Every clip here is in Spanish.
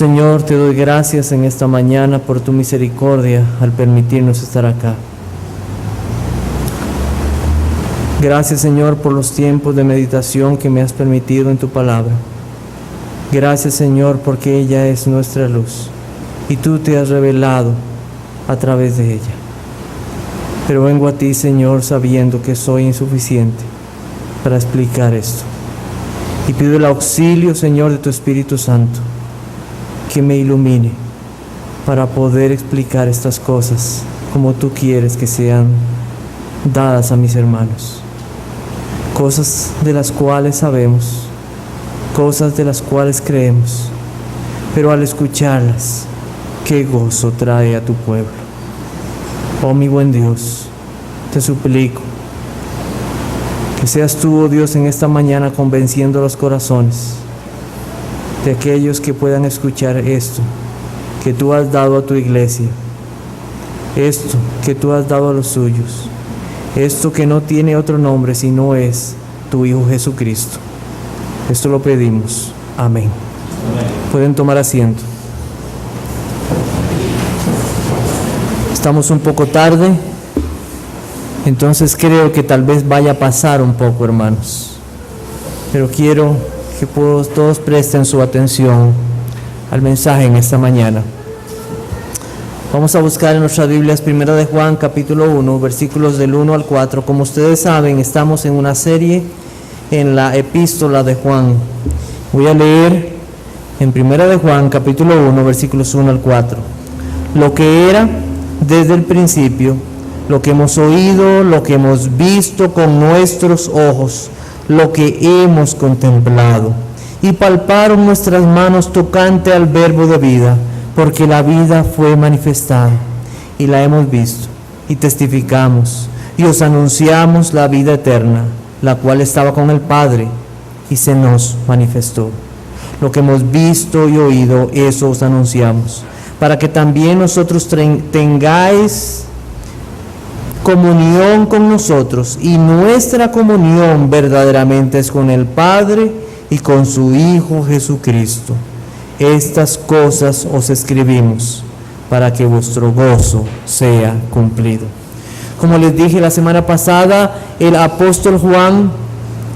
Señor, te doy gracias en esta mañana por tu misericordia al permitirnos estar acá. Gracias, Señor, por los tiempos de meditación que me has permitido en tu palabra. Gracias, Señor, porque ella es nuestra luz y tú te has revelado a través de ella. Pero vengo a ti, Señor, sabiendo que soy insuficiente para explicar esto. Y pido el auxilio, Señor, de tu Espíritu Santo, que me ilumine para poder explicar estas cosas como tú quieres que sean dadas a mis hermanos. Cosas de las cuales sabemos, cosas de las cuales creemos, pero al escucharlas, qué gozo trae a tu pueblo. Oh mi buen Dios, te suplico que seas tú, oh Dios, en esta mañana convenciendo los corazones de aquellos que puedan escuchar esto que tú has dado a tu iglesia, esto que tú has dado a los suyos, esto que no tiene otro nombre sino es tu Hijo Jesucristo. Esto lo pedimos. Amén. Pueden tomar asiento. Estamos un poco tarde, entonces creo que tal vez vaya a pasar un poco, hermanos, pero quiero que todos presten su atención al mensaje en esta mañana. Vamos a buscar en nuestras Biblias 1 de Juan capítulo 1, versículos del 1 al 4. Como ustedes saben, estamos en una serie en la epístola de Juan. Voy a leer en 1 de Juan capítulo 1, versículos 1 al 4. Lo que era desde el principio, lo que hemos oído, lo que hemos visto con nuestros ojos, lo que hemos contemplado, y palparon nuestras manos tocante al verbo de vida, porque la vida fue manifestada, y la hemos visto, y testificamos, y os anunciamos la vida eterna, la cual estaba con el Padre, y se nos manifestó. Lo que hemos visto y oído, eso os anunciamos, para que también nosotros tengáis comunión con nosotros, y nuestra comunión verdaderamente es con el Padre y con su Hijo Jesucristo. Estas cosas os escribimos para que vuestro gozo sea cumplido. Como les dije la semana pasada, el apóstol Juan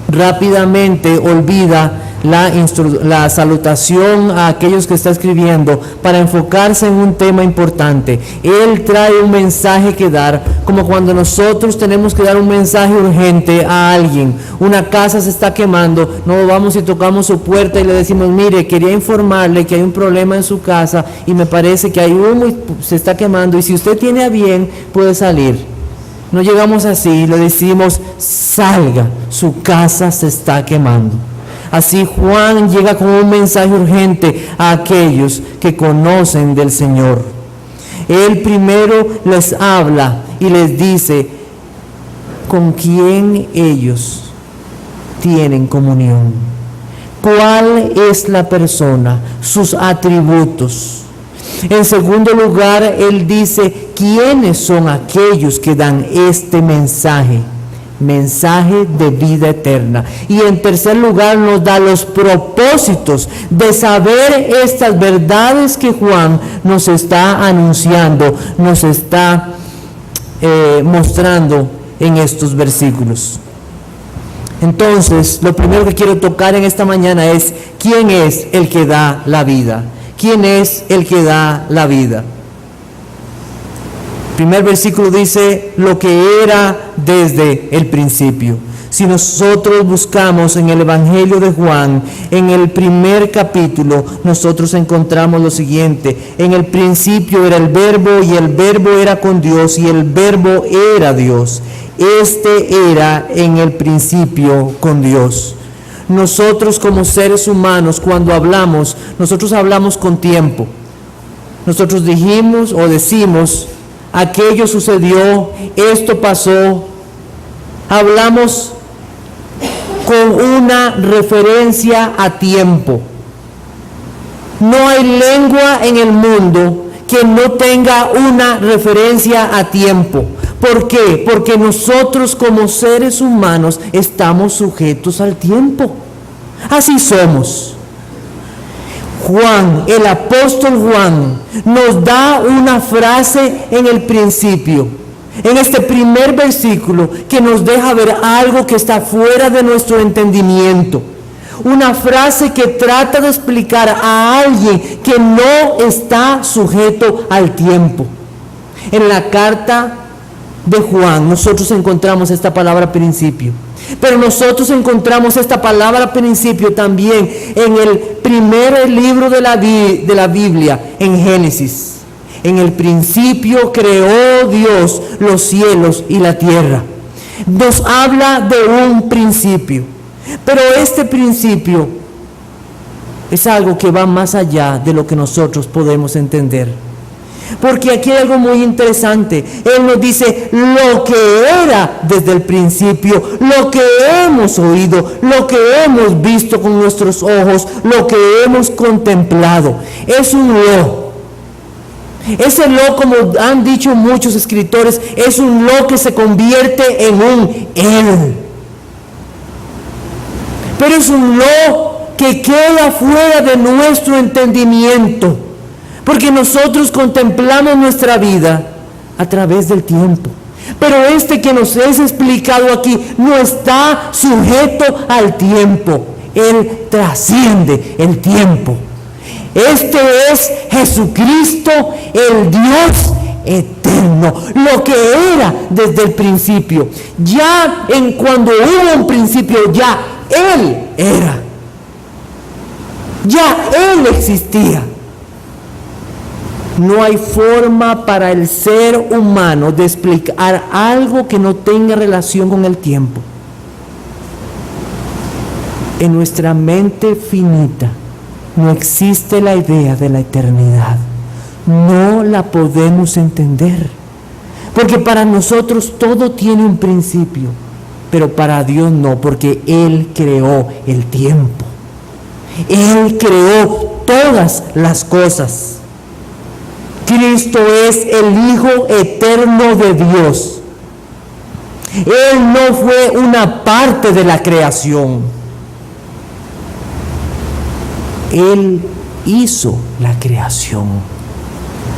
rápidamente olvida la salutación a aquellos que está escribiendo para enfocarse en un tema importante. Él trae un mensaje que dar, como cuando nosotros tenemos que dar un mensaje urgente a alguien. Una casa se está quemando, no vamos y tocamos su puerta y le decimos: mire, quería informarle que hay un problema en su casa y me parece que hay humo y se está quemando, y si usted tiene a bien puede salir. No llegamos así, le decimos: salga, su casa se está quemando. Así Juan llega con un mensaje urgente a aquellos que conocen del Señor. Él primero les habla y les dice con quién ellos tienen comunión, cuál es la persona, sus atributos. En segundo lugar, él dice quiénes son aquellos que dan este mensaje de vida eterna. Y en tercer lugar nos da los propósitos de saber estas verdades que Juan nos está anunciando, nos está mostrando en estos versículos. Entonces, lo primero que quiero tocar en esta mañana es: ¿quién es el que da la vida? ¿Quién es el que da la vida? Primer versículo dice: lo que era desde el principio. Si nosotros buscamos en el Evangelio de Juan, en el primer capítulo, nosotros encontramos lo siguiente: en el principio era el Verbo, y el Verbo era con Dios, y el Verbo era Dios. Este era en el principio con Dios. Nosotros como seres humanos, cuando hablamos, nosotros hablamos con tiempo. Nosotros dijimos o decimos: aquello sucedió, esto pasó. Hablamos con una referencia a tiempo. No hay lengua en el mundo que no tenga una referencia a tiempo. ¿Por qué? Porque nosotros como seres humanos estamos sujetos al tiempo. Así somos. Juan, el apóstol Juan, nos da una frase en el principio, en este primer versículo, que nos deja ver algo que está fuera de nuestro entendimiento. Una frase que trata de explicar a alguien que no está sujeto al tiempo. En la carta de Juan nosotros encontramos esta palabra principio, pero nosotros encontramos esta palabra principio también en el primer libro de la Biblia, en Génesis. En el principio creó Dios los cielos y la tierra. Nos habla de un principio, pero este principio es algo que va más allá de lo que nosotros podemos entender. Porque aquí hay algo muy interesante. Él nos dice lo que era desde el principio, lo que hemos oído, lo que hemos visto con nuestros ojos, lo que hemos contemplado. Es un lo. Ese lo, como han dicho muchos escritores, es un lo que se convierte en un él. Pero es un lo que queda fuera de nuestro entendimiento. Porque nosotros contemplamos nuestra vida a través del tiempo. Pero este que nos es explicado aquí no está sujeto al tiempo. Él trasciende el tiempo. Este es Jesucristo, el Dios eterno, lo que era desde el principio. Ya cuando hubo un principio, ya Él era. Ya Él existía. No hay forma para el ser humano de explicar algo que no tenga relación con el tiempo. En nuestra mente finita no existe la idea de la eternidad. No la podemos entender. Porque para nosotros todo tiene un principio, pero para Dios no, porque Él creó el tiempo. Él creó todas las cosas. Cristo es el Hijo eterno de Dios. Él no fue una parte de la creación. Él hizo la creación.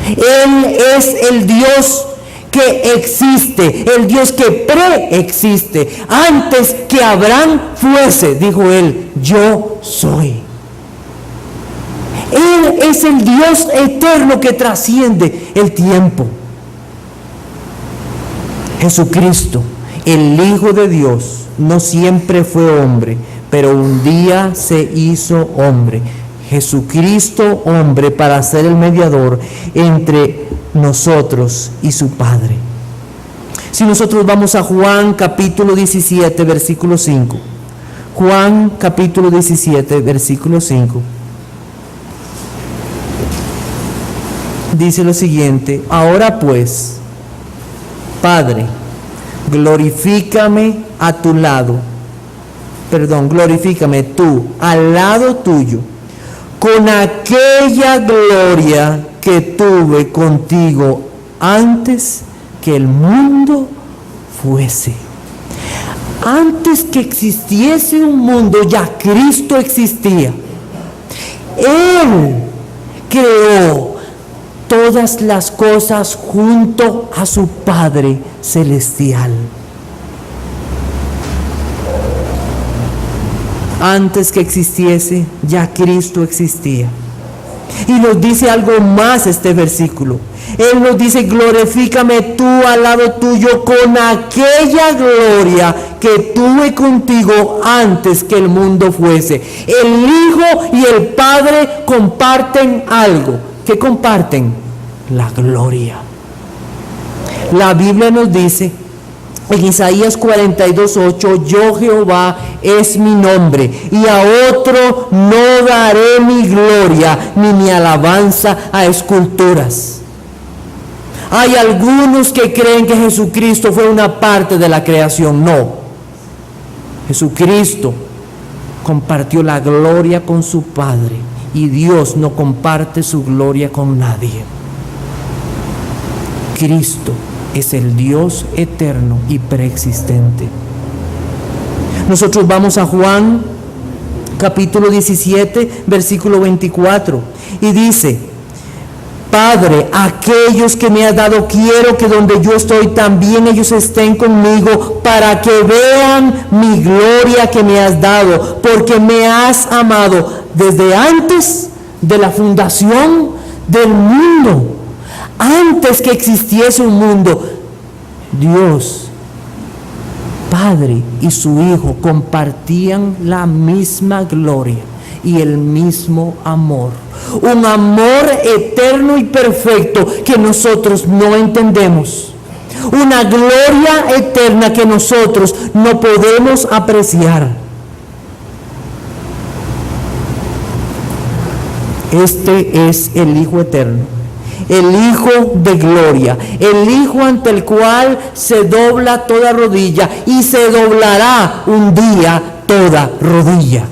Él es el Dios que existe, el Dios que preexiste. Antes que Abraham fuese, dijo Él, yo soy. Él es el Dios eterno que trasciende el tiempo. Jesucristo, el Hijo de Dios, no siempre fue hombre, pero un día se hizo hombre. Jesucristo, hombre, para ser el mediador entre nosotros y su Padre. Si nosotros vamos a Juan capítulo 17, versículo 5. Juan capítulo 17, versículo 5. Dice lo siguiente: ahora pues, Padre, glorifícame tú al lado tuyo, con aquella gloria que tuve contigo antes que el mundo fuese. Antes que existiese un mundo, ya Cristo existía. Él creó todas las cosas junto a su Padre Celestial. Antes que existiese, ya Cristo existía. Y nos dice algo más este versículo. Él nos dice: glorifícame tú al lado tuyo con aquella gloria que tuve contigo antes que el mundo fuese. El Hijo y el Padre comparten algo. ¿Qué comparten? La gloria. La Biblia nos dice en Isaías 42:8: yo Jehová es mi nombre, y a otro no daré mi gloria ni mi alabanza a esculturas. Hay algunos que creen que Jesucristo fue una parte de la creación. No. Jesucristo compartió la gloria con su Padre, y Dios no comparte su gloria con nadie. Cristo es el Dios eterno y preexistente. Nosotros vamos a Juan capítulo 17, versículo 24. Y dice: Padre, aquellos que me has dado, quiero que donde yo estoy también ellos estén conmigo, para que vean mi gloria que me has dado, porque me has amado desde antes de la fundación del mundo. Antes que existiese un mundo, Dios Padre y su Hijo compartían la misma gloria y el mismo amor. Un amor eterno y perfecto que nosotros no entendemos. Una gloria eterna que nosotros no podemos apreciar. Este es el Hijo eterno, el Hijo de gloria, el Hijo ante el cual se dobla toda rodilla y se doblará un día toda rodilla.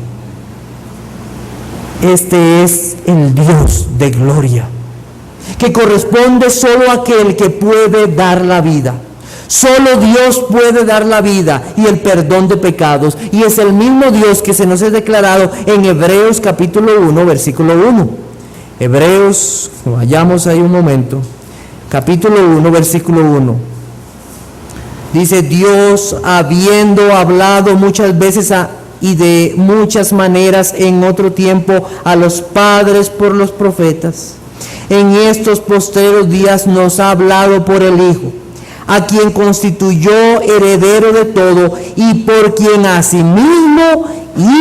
Este es el Dios de gloria, que corresponde solo a aquel que puede dar la vida. Solo Dios puede dar la vida y el perdón de pecados, y es el mismo Dios que se nos es declarado en Hebreos capítulo 1, versículo 1. Hebreos, vayamos ahí un momento, capítulo 1, versículo 1. Dice: Dios, habiendo hablado muchas veces y de muchas maneras en otro tiempo a los padres por los profetas, en estos postreros días nos ha hablado por el Hijo, a quien constituyó heredero de todo y por quien asimismo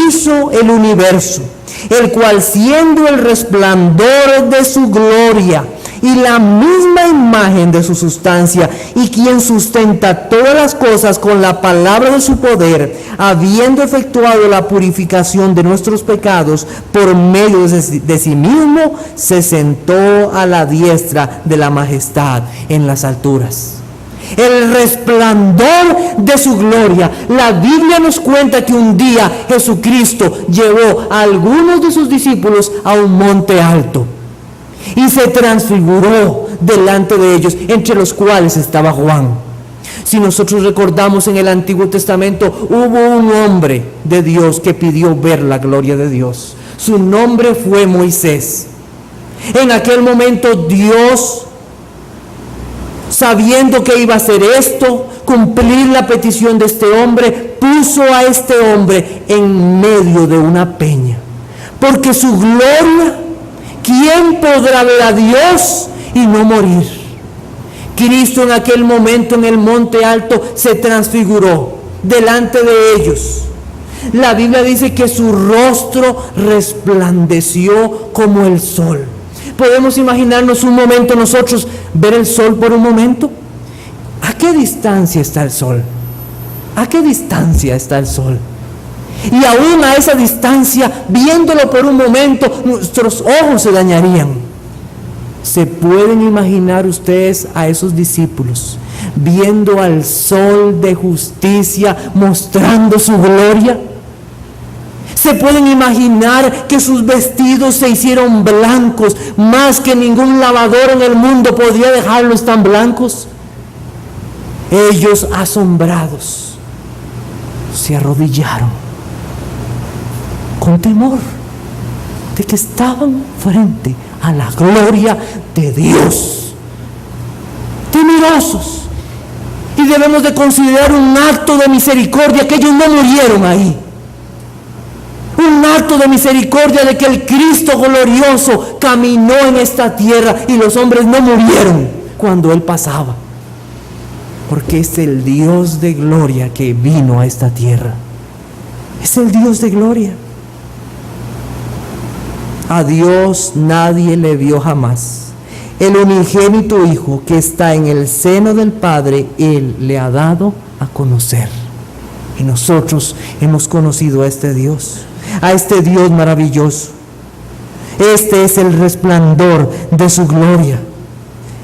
hizo el universo, el cual, siendo el resplandor de su gloria y la misma imagen de su sustancia, y quien sustenta todas las cosas con la palabra de su poder, habiendo efectuado la purificación de nuestros pecados por medio de sí mismo, se sentó a la diestra de la majestad en las alturas. El resplandor de su gloria. La Biblia nos cuenta que un día Jesucristo llevó a algunos de sus discípulos a un monte alto y se transfiguró delante de ellos, entre los cuales estaba Juan. Si nosotros recordamos, en el Antiguo Testamento hubo un hombre de Dios que pidió ver la gloria de Dios. Su nombre fue Moisés. En aquel momento Dios, sabiendo que iba a hacer esto, cumplir la petición de este hombre, puso a este hombre en medio de una peña. Porque su gloria, ¿quién podrá ver a Dios y no morir? Cristo en aquel momento en el monte alto se transfiguró delante de ellos. La Biblia dice que su rostro resplandeció como el sol. ¿Podemos imaginarnos un momento nosotros ver el sol por un momento? ¿A qué distancia está el sol? ¿A qué distancia está el sol? Y aún a esa distancia, viéndolo por un momento, nuestros ojos se dañarían. ¿Se pueden imaginar ustedes a esos discípulos viendo al sol de justicia mostrando su gloria? ¿Se pueden imaginar que sus vestidos se hicieron blancos, más que ningún lavador en el mundo podría dejarlos tan blancos? Ellos, asombrados, se arrodillaron con temor de que estaban frente a la gloria de Dios, temerosos. Y debemos de considerar un acto de misericordia que ellos no murieron ahí. Un acto de misericordia de que el Cristo glorioso caminó en esta tierra y los hombres no murieron cuando Él pasaba. Porque es el Dios de gloria que vino a esta tierra. Es el Dios de gloria. A Dios nadie le vio jamás. El unigénito Hijo que está en el seno del Padre, Él le ha dado a conocer. Y nosotros hemos conocido a este Dios maravilloso. Este es el resplandor de su gloria,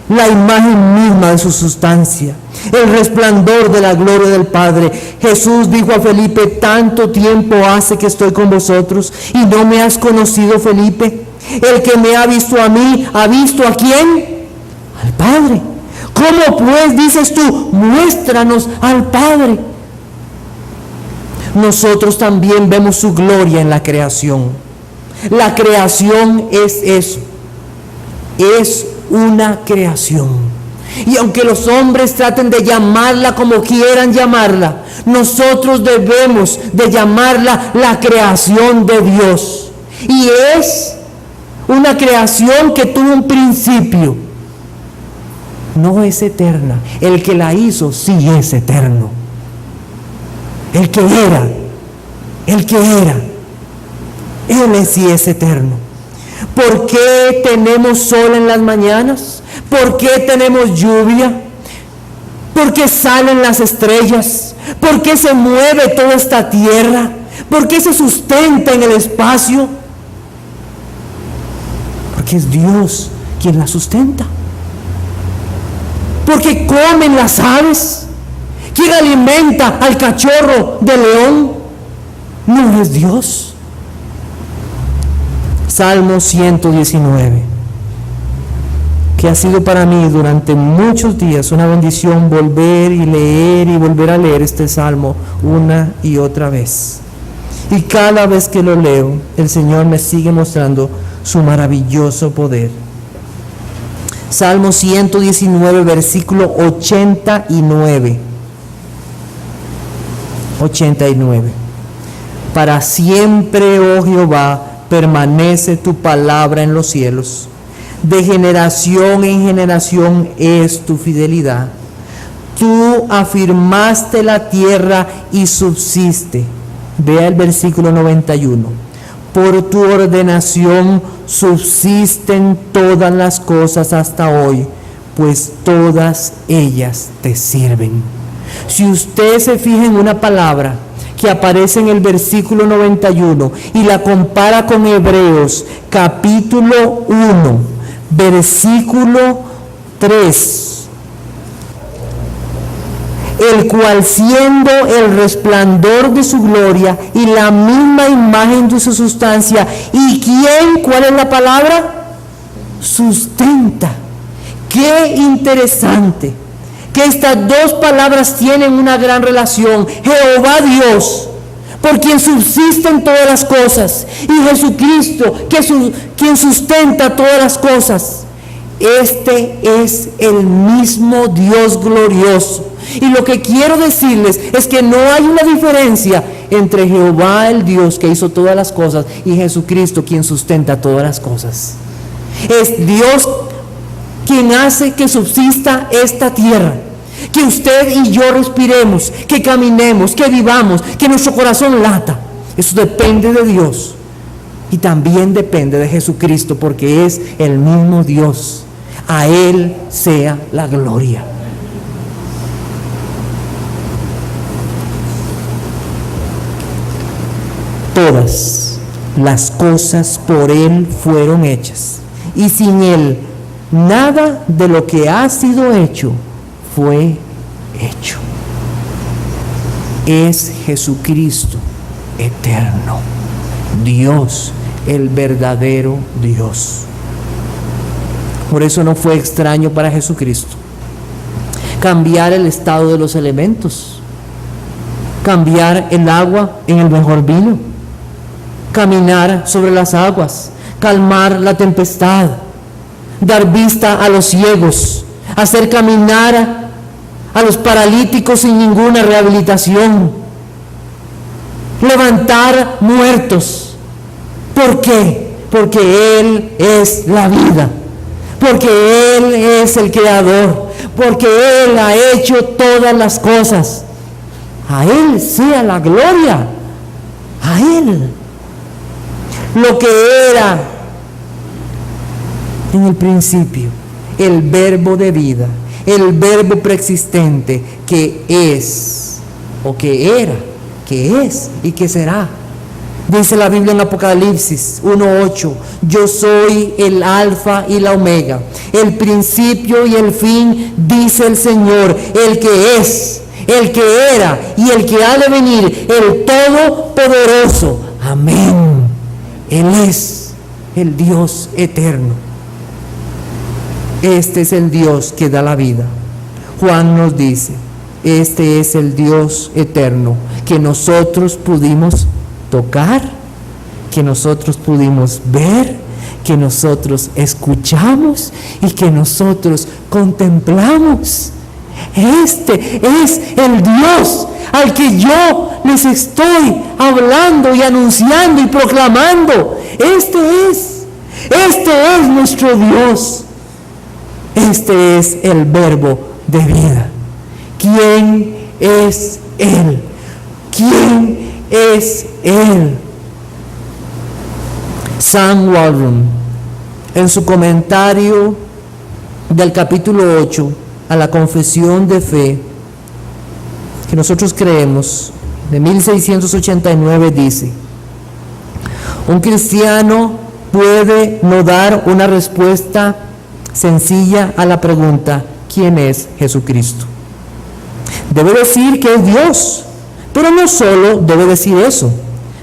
la imagen misma de su sustancia, el resplandor de la gloria del Padre. Jesús dijo a Felipe: tanto tiempo hace que estoy con vosotros y no me has conocido, Felipe. El que me ha visto a mí, ¿ha visto a quién? Al Padre. ¿Cómo pues dices tú, muéstranos al Padre? nosotros también vemos su gloria en la creación. La creación es eso, es una creación. Y aunque los hombres traten de llamarla como quieran llamarla, nosotros debemos de llamarla la creación de Dios. Y es una creación que tuvo un principio. No es eterna. El que la hizo sí es eterno. El que era. Él sí es eterno. ¿Por qué tenemos sol en las mañanas? ¿Por qué tenemos lluvia? ¿Por qué salen las estrellas? ¿Por qué se mueve toda esta tierra? ¿Por qué se sustenta en el espacio? Porque es Dios quien la sustenta. Porque comen las aves. ¿Quién alimenta al cachorro de león? No es Dios. Salmo 119, que ha sido para mí durante muchos días una bendición volver y volver a leer este salmo una y otra vez. Y cada vez que lo leo, el Señor me sigue mostrando su maravilloso poder. Salmo 119, versículo 89. Para siempre, oh Jehová, permanece tu palabra en los cielos. De generación en generación es tu fidelidad. Tú afirmaste la tierra y subsiste. Vea el versículo 91. Por tu ordenación subsisten todas las cosas hasta hoy, pues todas ellas te sirven. Si usted se fija en una palabra que aparece en el versículo 91 y la compara con Hebreos capítulo 1, versículo 3, el cual siendo el resplandor de su gloria y la misma imagen de su sustancia, ¿y quién? ¿Cuál es la palabra? Sustenta. Qué interesante que estas dos palabras tienen una gran relación. Jehová Dios, por quien subsisten todas las cosas, y Jesucristo, quien sustenta todas las cosas. Este es el mismo Dios glorioso. Y lo que quiero decirles es que no hay una diferencia entre Jehová, el Dios que hizo todas las cosas, y Jesucristo, quien sustenta todas las cosas. Es Dios quien hace que subsista esta tierra, que usted y yo respiremos, que caminemos, que vivamos, que nuestro corazón lata. Eso depende de Dios y también depende de Jesucristo, porque es el mismo Dios. A Él sea la gloria. Todas las cosas por Él fueron hechas, y sin Él nada de lo que ha sido hecho fue hecho. Es Jesucristo eterno, Dios, el verdadero Dios. Por eso no fue extraño para Jesucristo cambiar el estado de los elementos, cambiar el agua en el mejor vino, caminar sobre las aguas, calmar la tempestad, dar vista a los ciegos, hacer caminar a los paralíticos sin ninguna rehabilitación, levantar muertos. ¿Por qué? Porque Él es la vida, porque Él es el creador, porque Él ha hecho todas las cosas. A Él sea la gloria, a Él. Lo que era en el principio, el verbo de vida, el verbo preexistente, que es, o que era, que es y que será. Dice la Biblia en Apocalipsis 1:8, yo soy el alfa y la omega, el principio y el fin, dice el Señor, el que es, el que era y el que ha de venir, el Todopoderoso. Amén. Él es el Dios eterno. Este es el Dios que da la vida. Juan nos dice, este es el Dios eterno que nosotros pudimos tocar, que nosotros pudimos ver, que nosotros escuchamos y que nosotros contemplamos. Este es el Dios al que yo les estoy hablando y anunciando y proclamando. Este es nuestro Dios. Este es el Verbo de vida. ¿Quién es Él? ¿Quién es Él? Sam Walton, en su comentario del capítulo 8 a la Confesión de Fe que nosotros creemos, de 1689, dice: un cristiano puede no dar una respuesta sencilla a la pregunta ¿quién es Jesucristo? Debe decir que es Dios, pero no solo debe decir eso,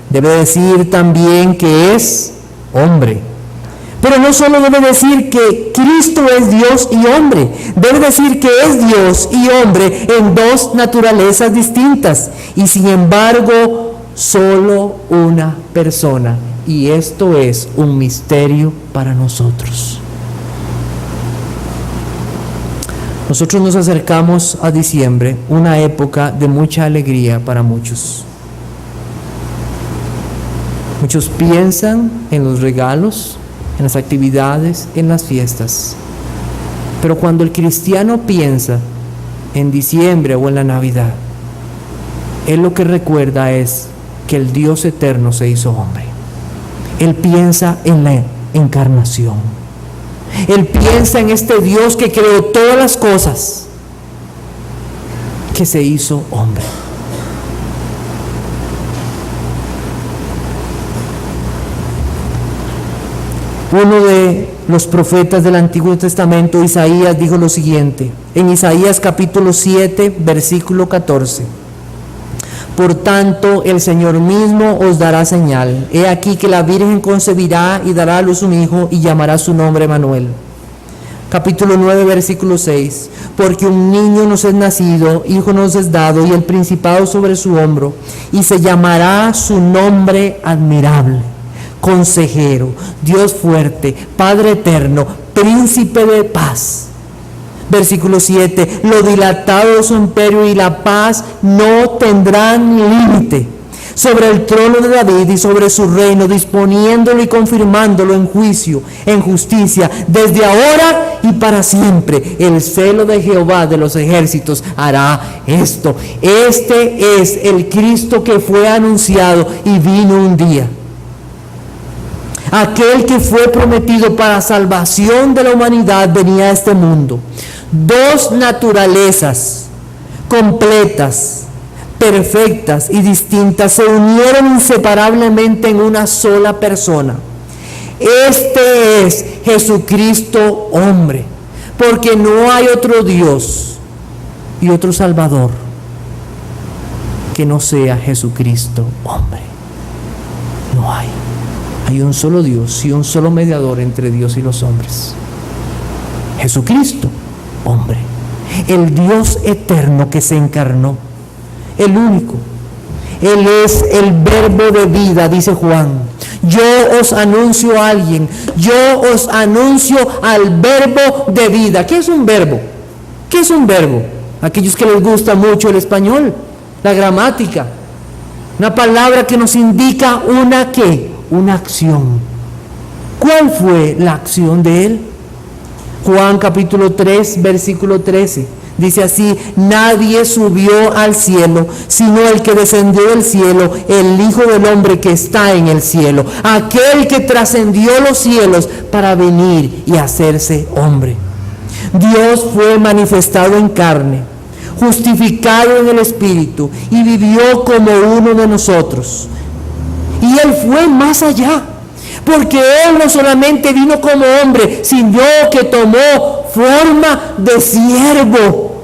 debe decir también que es hombre. Pero no solo debe decir que Cristo es Dios y hombre, debe decir que es Dios y hombre en dos naturalezas distintas, y sin embargo solo una persona, y esto es un misterio para nosotros. Nosotros nos acercamos a diciembre, una época de mucha alegría para muchos. Muchos piensan en los regalos, en las actividades, en las fiestas. Pero cuando el cristiano piensa en diciembre o en la Navidad, él lo que recuerda es que el Dios eterno se hizo hombre. Él piensa en la encarnación. Él piensa en este Dios que creó todas las cosas, que se hizo hombre. Uno de los profetas del Antiguo Testamento, Isaías, dijo lo siguiente, en Isaías capítulo 7, versículo 14: por tanto, el Señor mismo os dará señal. He aquí que la Virgen concebirá y dará a luz un hijo y llamará su nombre Emmanuel. Capítulo 9, versículo 6: porque un niño nos es nacido, hijo nos es dado, y el principado sobre su hombro, y se llamará su nombre admirable, Consejero, Dios fuerte, Padre eterno, Príncipe de paz. Versículo 7: lo dilatado de su imperio y la paz no tendrán límite sobre el trono de David y sobre su reino, disponiéndolo y confirmándolo en juicio, en justicia, desde ahora y para siempre. El celo de Jehová de los ejércitos hará esto. Este es el Cristo que fue anunciado y vino un día. Aquel que fue prometido para salvación de la humanidad venía a este mundo. Dos naturalezas completas, perfectas y distintas se unieron inseparablemente en una sola persona. Este es Jesucristo hombre, porque no hay otro Dios y otro Salvador que no sea Jesucristo hombre. No hay. Hay un solo Dios y un solo mediador entre Dios y los hombres: Jesucristo hombre, el Dios eterno que se encarnó, el único. Él es el Verbo de vida, dice Juan. Yo os anuncio a alguien, yo os anuncio al Verbo de vida. ¿Qué es un verbo? ¿Qué es un verbo? Aquellos que les gusta mucho el español, la gramática, una palabra que nos indica una ¿qué? Una acción. ¿Cuál fue la acción de él? Juan capítulo 3, versículo 13. Dice así: nadie subió al cielo, sino el que descendió del cielo, el Hijo del Hombre que está en el cielo, aquel que trascendió los cielos para venir y hacerse hombre. Dios fue manifestado en carne, justificado en el Espíritu, y vivió como uno de nosotros. Y Él fue más allá, porque Él no solamente vino como hombre, sino que tomó forma de siervo,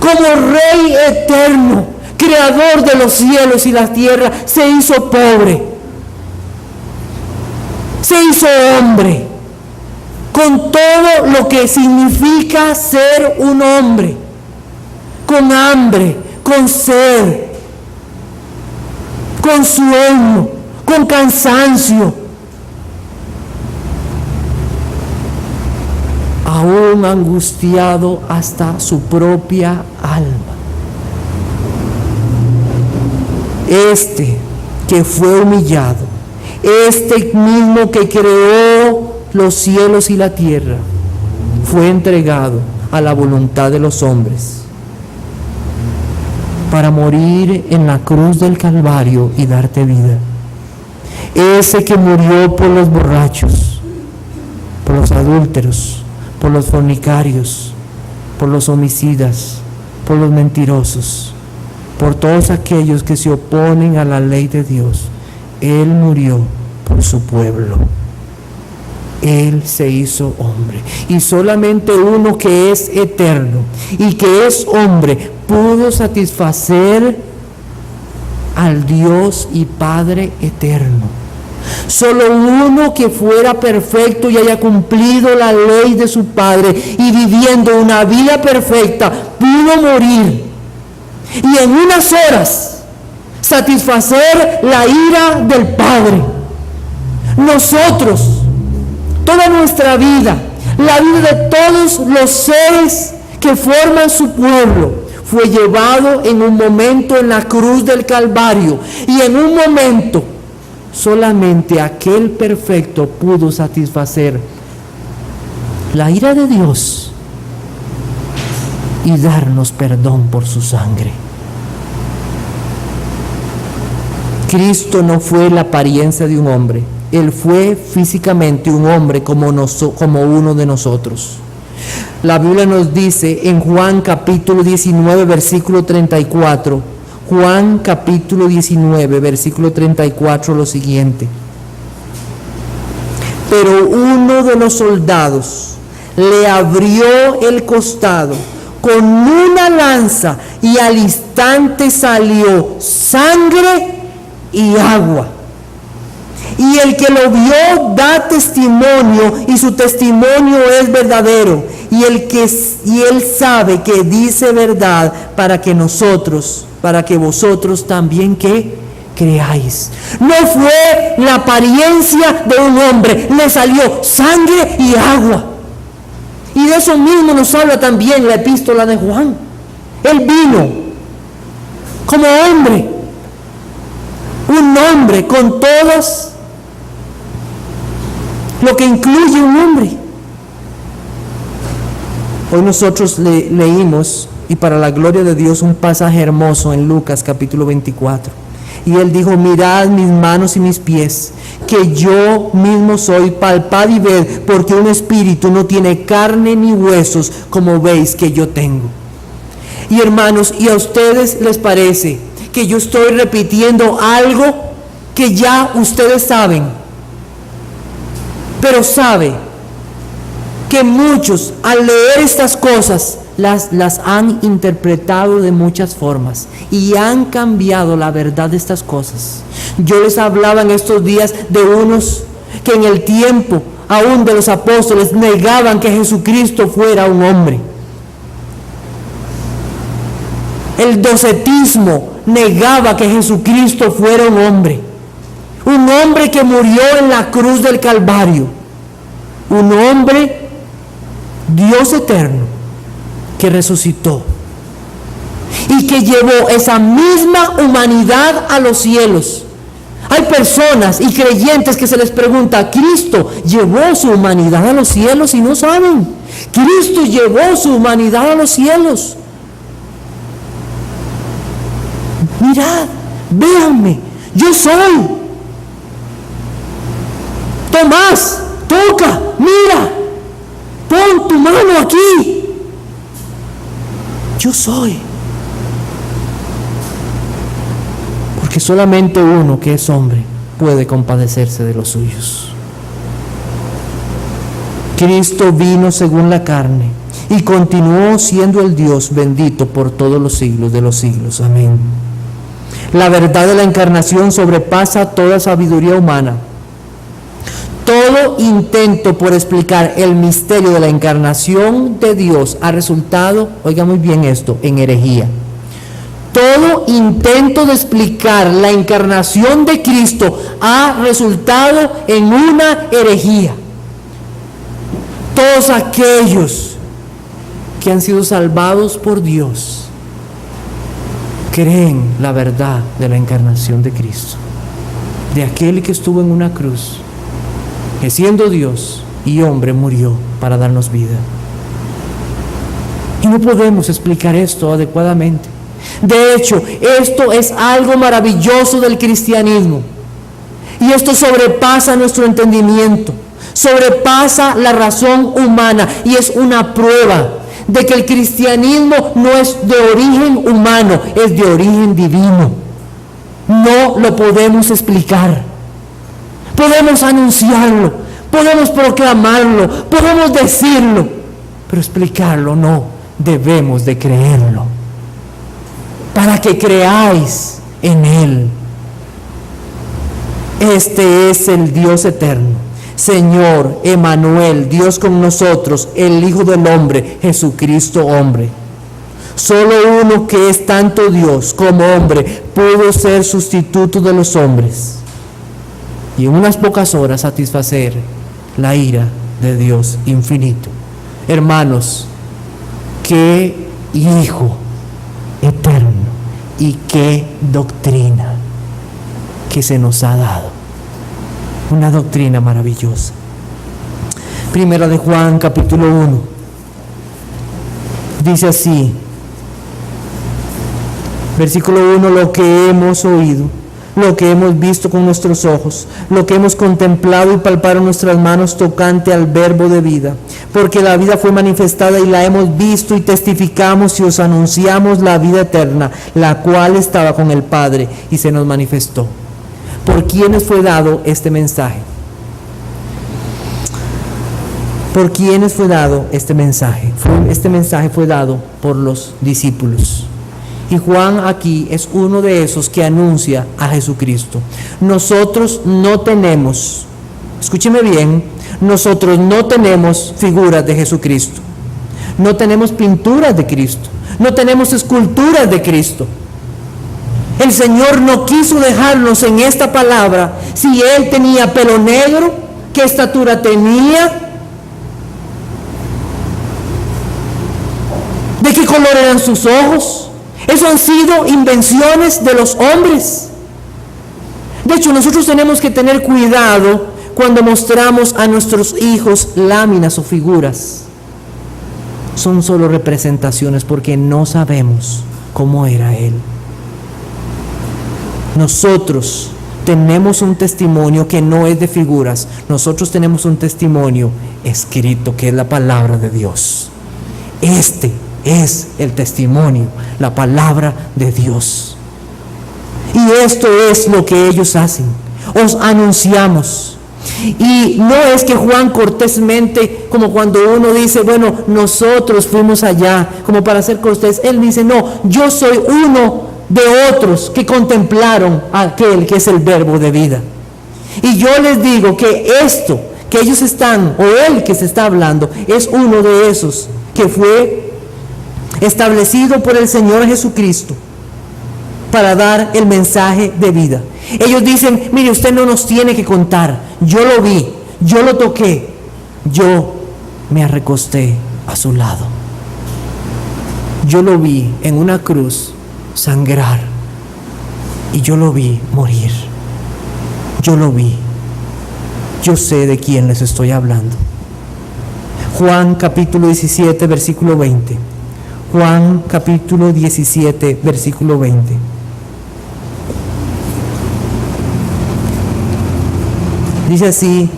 como Rey eterno, creador de los cielos y la tierra. Se hizo pobre, se hizo hombre, con todo lo que significa ser un hombre. con hambre, con sed, con sueño, con cansancio, aún angustiado hasta su propia alma. Este que fue humillado, este mismo que creó los cielos y la tierra, fue entregado a la voluntad de los hombres para morir en la cruz del Calvario y darte vida. Ese que murió por los borrachos, por los adúlteros, por los fornicarios, por los homicidas, por los mentirosos, por todos aquellos que se oponen a la ley de Dios. Él murió por su pueblo. Él se hizo hombre. Y solamente uno que es eterno y que es hombre pudo satisfacer al Dios y Padre eterno. Solo uno que fuera perfecto y haya cumplido la ley de su Padre y viviendo una vida perfecta pudo morir y en unas horas satisfacer la ira del Padre. Nosotros, toda nuestra vida, la vida de todos los seres que forman su pueblo, fue llevado en un momento en la cruz del Calvario, y en un momento solamente aquel perfecto pudo satisfacer la ira de Dios y darnos perdón por su sangre. Cristo no fue la apariencia de un hombre. Él fue físicamente un hombre como uno de nosotros. La Biblia nos dice en Juan capítulo 19, versículo 34, Juan capítulo 19, versículo 34, lo siguiente: pero uno de los soldados le abrió el costado con una lanza y al instante salió sangre y agua. Y el que lo vio da testimonio, y su testimonio es verdadero. Y él sabe que dice verdad para que vosotros también que creáis. No fue la apariencia de un hombre, le salió sangre y agua. Y de eso mismo nos habla también la epístola de Juan. Él vino como hombre, un hombre con todas lo que incluye un hombre. Hoy nosotros leímos, y para la gloria de Dios, un pasaje hermoso en Lucas capítulo 24. Y él dijo: mirad mis manos y mis pies, que yo mismo soy, palpad y ved, porque un espíritu no tiene carne ni huesos, como veis que yo tengo. Y hermanos, ¿y a ustedes les parece que yo estoy repitiendo algo que ya ustedes saben? Pero sabe que muchos al leer estas cosas las han interpretado de muchas formas y han cambiado la verdad de estas cosas. Yo les hablaba en estos días de unos que en el tiempo aún de los apóstoles negaban que Jesucristo fuera un hombre. El docetismo negaba que Jesucristo fuera un hombre que murió en la cruz del Calvario, un hombre, Dios eterno, que resucitó y que llevó esa misma humanidad a los cielos. Hay personas y creyentes que se les pregunta: ¿Cristo llevó su humanidad a los cielos? Y no saben. Cristo llevó su humanidad a los cielos. Mirad, véanme, yo soy. Tomás, toca, mira, pon tu mano aquí. Yo soy. Porque solamente uno que es hombre puede compadecerse de los suyos. Cristo vino según la carne y continuó siendo el Dios bendito por todos los siglos de los siglos. Amén. La verdad de la encarnación sobrepasa toda sabiduría humana. Todo intento por explicar el misterio de la encarnación de Dios ha resultado, oiga muy bien esto, en herejía. Todo intento de explicar la encarnación de Cristo ha resultado en una herejía. Todos aquellos que han sido salvados por Dios creen la verdad de la encarnación de Cristo, de aquel que estuvo en una cruz, que siendo Dios y hombre murió para darnos vida. Y no podemos explicar esto adecuadamente. De hecho, esto es algo maravilloso del cristianismo. Y esto sobrepasa nuestro entendimiento, sobrepasa la razón humana y es una prueba de que el cristianismo no es de origen humano, es de origen divino. No lo podemos explicar. Podemos anunciarlo, podemos proclamarlo, podemos decirlo, pero explicarlo no, debemos de creerlo, para que creáis en Él. Este es el Dios eterno, Señor, Emmanuel, Dios con nosotros, el Hijo del Hombre, Jesucristo hombre. Solo uno que es tanto Dios como hombre pudo ser sustituto de los hombres y en unas pocas horas satisfacer la ira de Dios infinito. Hermanos, qué Hijo eterno y qué doctrina que se nos ha dado. Una doctrina maravillosa. Primera de Juan, capítulo 1. Dice así, versículo 1, lo que hemos oído, lo que hemos visto con nuestros ojos, lo que hemos contemplado y palpado en nuestras manos tocante al verbo de vida, porque la vida fue manifestada y la hemos visto y testificamos y os anunciamos la vida eterna, la cual estaba con el Padre y se nos manifestó. ¿Por quiénes fue dado este mensaje? ¿Por quiénes fue dado este mensaje? Este mensaje fue dado por los discípulos. Y Juan aquí es uno de esos que anuncia a Jesucristo. Nosotros no tenemos, escúcheme bien, nosotros no tenemos figuras de Jesucristo. No tenemos pinturas de Cristo. No tenemos esculturas de Cristo. El Señor no quiso dejarnos en esta palabra si Él tenía pelo negro, qué estatura tenía, de qué color eran sus ojos. Eso han sido invenciones de los hombres. De hecho, nosotros tenemos que tener cuidado cuando mostramos a nuestros hijos láminas o figuras. Son solo representaciones porque no sabemos cómo era Él. Nosotros tenemos un testimonio que no es de figuras. Nosotros tenemos un testimonio escrito que es la palabra de Dios. Este es el testimonio, la palabra de Dios. Y esto es lo que ellos hacen. Os anunciamos. Y no es que Juan cortésmente, como cuando uno dice, bueno, nosotros fuimos allá, como para ser cortés, él dice, no, yo soy uno de otros que contemplaron a aquel que es el verbo de vida. Y yo les digo que esto que ellos están, o él que se está hablando, es uno de esos que fue establecido por el Señor Jesucristo para dar el mensaje de vida. Ellos dicen, mire, usted no nos tiene que contar, yo lo vi, yo lo toqué, yo me recosté a su lado, yo lo vi en una cruz sangrar y yo lo vi morir, yo lo vi, yo sé de quién les estoy hablando. Juan capítulo 17 versículo 20. Juan capítulo 17 versículo 20. Dice así,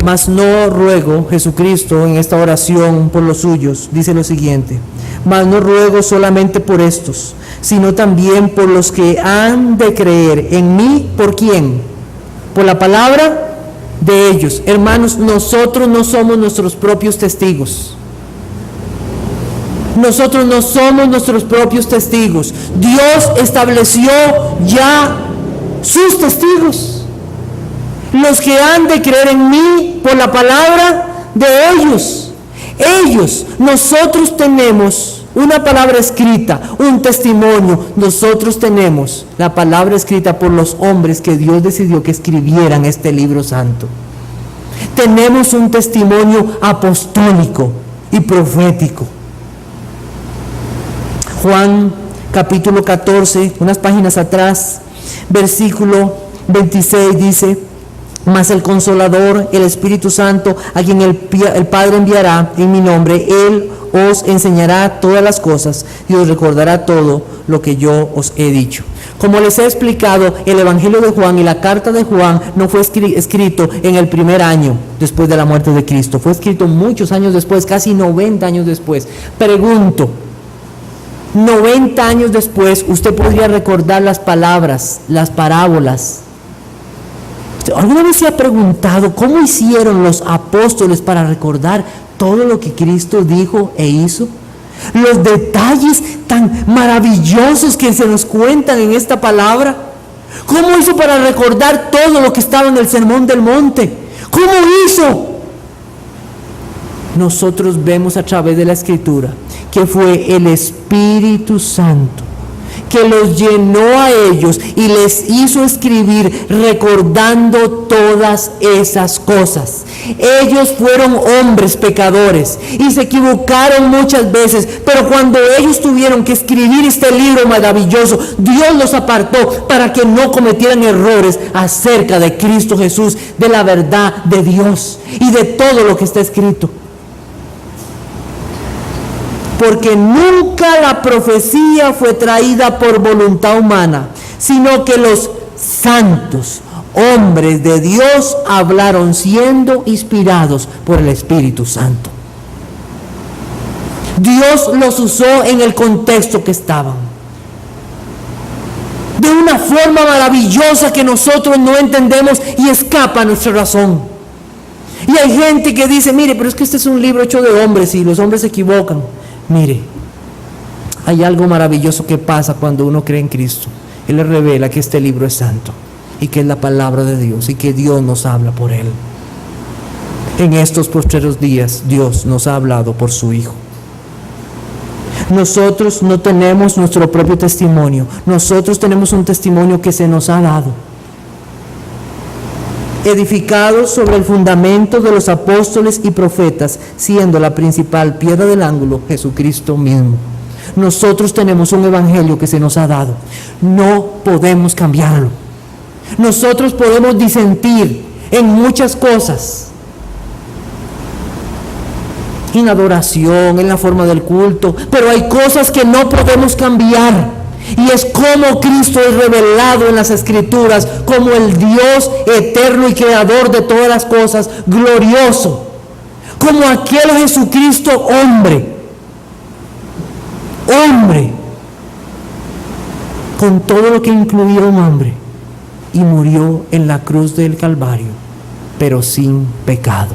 mas no ruego, Jesucristo en esta oración por los suyos, dice lo siguiente, mas no ruego solamente por estos, sino también por los que han de creer en mí. ¿Por quién? Por la palabra de ellos. Hermanos, nosotros no somos nuestros propios testigos. Nosotros no somos nuestros propios testigos. Dios estableció ya sus testigos. los que han de creer en mí por la palabra de ellos. Nosotros tenemos una palabra escrita, un testimonio. Nosotros tenemos la palabra escrita por los hombres que Dios decidió que escribieran este libro santo. Tenemos un testimonio apostólico y profético. Juan capítulo 14, unas páginas atrás, versículo 26 dice: mas el Consolador, el Espíritu Santo, a quien el Padre enviará en mi nombre, Él os enseñará todas las cosas y os recordará todo lo que yo os he dicho. Como les he explicado, el Evangelio de Juan y la carta de Juan no fue escrito en el primer año después de la muerte de Cristo. Fue escrito muchos años después, casi 90 años después. Pregunto, 90 años después, ¿usted podría recordar las palabras, las parábolas? ¿Alguna vez se ha preguntado cómo hicieron los apóstoles para recordar todo lo que Cristo dijo e hizo? Los detalles tan maravillosos que se nos cuentan en esta palabra. ¿Cómo hizo para recordar todo lo que estaba en el Sermón del Monte? ¿Cómo hizo? Nosotros vemos a través de la Escritura que fue el Espíritu Santo que los llenó a ellos y les hizo escribir recordando todas esas cosas. Ellos fueron hombres pecadores y se equivocaron muchas veces, pero cuando ellos tuvieron que escribir este libro maravilloso, Dios los apartó para que no cometieran errores acerca de Cristo Jesús, de la verdad de Dios y de todo lo que está escrito. Porque nunca la profecía fue traída por voluntad humana, sino que los santos hombres de Dios hablaron siendo inspirados por el Espíritu Santo. Dios los usó en el contexto que estaban, de una forma maravillosa que nosotros no entendemos y escapa a nuestra razón. Y hay gente que dice: mire, pero es que este es un libro hecho de hombres y los hombres se equivocan. Mire, hay algo maravilloso que pasa cuando uno cree en Cristo. Él le revela que este libro es santo y que es la palabra de Dios y que Dios nos habla por él. En estos postreros días Dios nos ha hablado por su Hijo. Nosotros no tenemos nuestro propio testimonio. Nosotros tenemos un testimonio que se nos ha dado, edificados sobre el fundamento de los apóstoles y profetas, siendo la principal piedra del ángulo Jesucristo mismo. Nosotros tenemos un evangelio que se nos ha dado. No podemos cambiarlo. Nosotros podemos disentir en muchas cosas, en la adoración, en la forma del culto, pero hay cosas que no podemos cambiar. Y es como Cristo es revelado en las Escrituras como el Dios eterno y creador de todas las cosas, glorioso, como aquel Jesucristo hombre, con todo lo que incluía un hombre, y murió en la cruz del Calvario, pero sin pecado.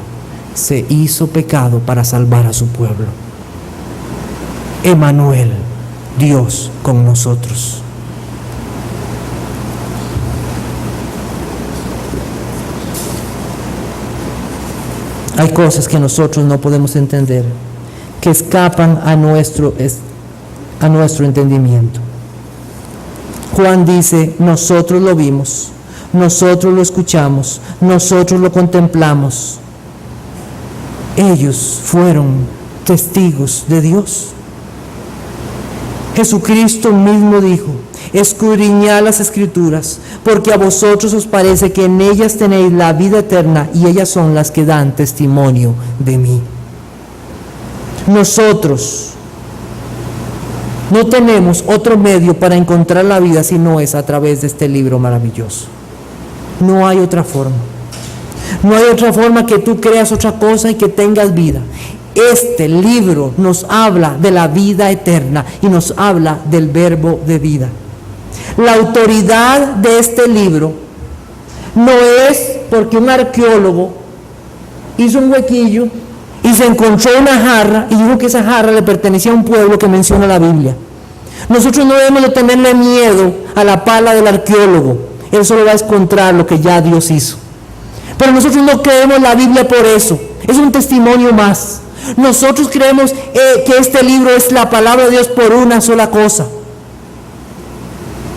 Se hizo pecado para salvar a su pueblo. Emmanuel, Dios con nosotros. Hay cosas que nosotros no podemos entender, que escapan a nuestro entendimiento. Juan dice: nosotros lo vimos, nosotros lo escuchamos, nosotros lo contemplamos. Ellos fueron testigos de Dios. Jesucristo mismo dijo: escudriñad las Escrituras, porque a vosotros os parece que en ellas tenéis la vida eterna, y ellas son las que dan testimonio de mí. Nosotros no tenemos otro medio para encontrar la vida si no es a través de este libro maravilloso. No hay otra forma. No hay otra forma que tú creas otra cosa y que tengas vida. Este libro nos habla de la vida eterna y nos habla del verbo de vida. La autoridad de este libro no es porque un arqueólogo hizo un huequillo y se encontró una jarra y dijo que esa jarra le pertenecía a un pueblo que menciona la Biblia. Nosotros no debemos de tenerle miedo a la pala del arqueólogo. Él solo va a encontrar lo que ya Dios hizo. Pero nosotros no creemos la Biblia por eso. Es un testimonio más. Nosotros creemos que este libro es la palabra de Dios por una sola cosa.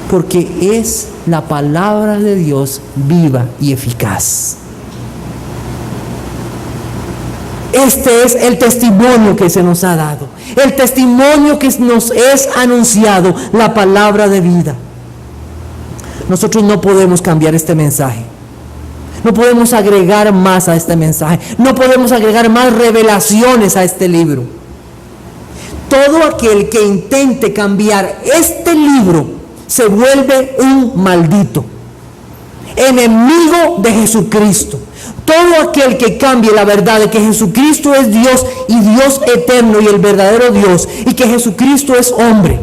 Porque es la palabra de Dios viva y eficaz. Este es el testimonio que se nos ha dado. El testimonio que nos es anunciado, la palabra de vida. Nosotros no podemos cambiar este mensaje. No podemos agregar más a este mensaje. No podemos agregar más revelaciones a este libro. Todo aquel que intente cambiar este libro se vuelve un maldito, enemigo de Jesucristo. Todo aquel que cambie la verdad de que Jesucristo es Dios y Dios eterno y el verdadero Dios, y que Jesucristo es hombre.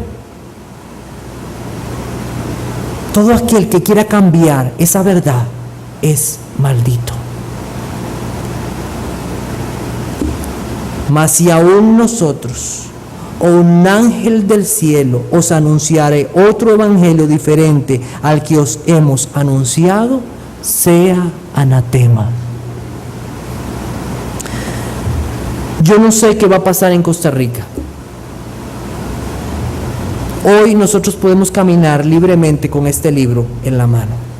Todo aquel que quiera cambiar esa verdad es maldito. Mas si aún nosotros o un ángel del cielo os anunciare otro evangelio diferente al que os hemos anunciado, sea anatema. Yo no sé qué va a pasar en Costa Rica. Hoy nosotros podemos caminar libremente con este libro en la mano.